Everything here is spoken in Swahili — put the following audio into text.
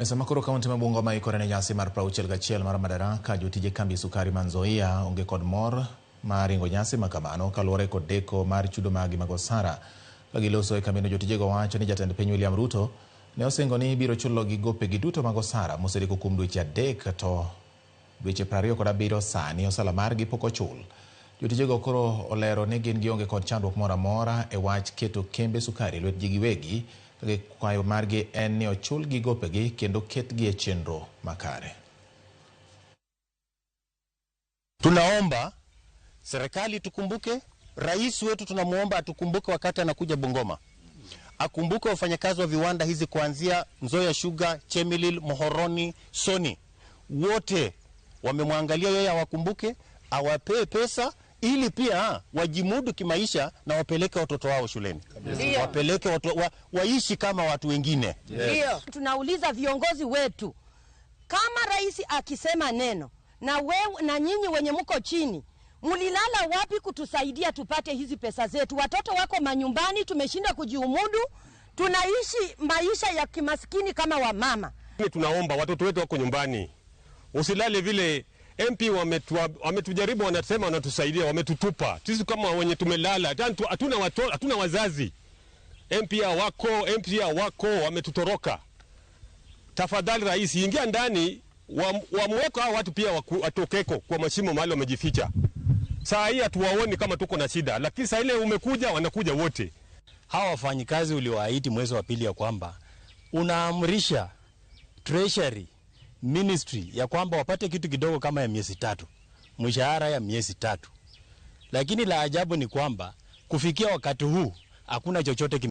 Mesama koro kaunti ma Bungoma ikore ne nyasi mar 61 mar madaraka jotije kambi sukari ma Nzoia onge kod mor mar ringo nyasi makamano kaluwore kod deko mar chudo magi mag osara. Kagiloso e kambino jotijego wacho ni jatend piny William Ruto ne osingo ni biro chulo gi gope gi duto mag osara mosedeko kuom dweche 3 to dweche 27 sani osala margi pok ochul. Jotijego koro olero ni gin gionge kod chandruok moro amora e wach keto kembe sukari lwet ji giwegi. Kwayo margi en ni ochul gi gopegi kendo ketgi e chenro makare. Tunaomba serikali tukumbuke, rais wetu tunamuomba atukumbuke wakati anakuja Bungoma. Akumbuke wafanyakazi wa viwanda hizi kuanzia Nzoia Sugar, Chemelil, Mohoroni, Sony. Wote wamemwangalia yeye, awakumbuke, awapee pesa ili pia wajimudu kimaisha na wapeleke watoto wao shuleni. Wapeleke waishi kama watu wengine. Ndio. Tunauliza viongozi wetu, kama rais akisema neno na wewe na nyinyi wenye mko chini, mulilala wapi kutusaidia tupate hizi pesa zetu? Watoto wako manyumbani, tumeshinda kujiumudu, tunaishi maisha ya kimaskini kama wamama. Tunaomba watoto wetu wako nyumbani. Usilale vile MP wametujaribu, wanasema wanatusaidia, wametutupa. Sisi kama wenye tumelala, hatuna wazazi. MP wako wametutoroka. Tafadhali rais, ingia ndani, wamweka watu pia watokeko kwa mashimo mahali wamejificha. Saa hii hatuwaoni kama tuko na shida, lakini saa ile umekuja, wanakuja wote. Hawa wafanyikazi uliowaahidi mwezi wa pili ya kwamba unaamrisha Treasury Ministry ya kwamba wapate kitu kidogo kama ya miezi 3, mshahara ya miezi 3. Lakini la ajabu ni kwamba kufikia wakati huu hakuna chochote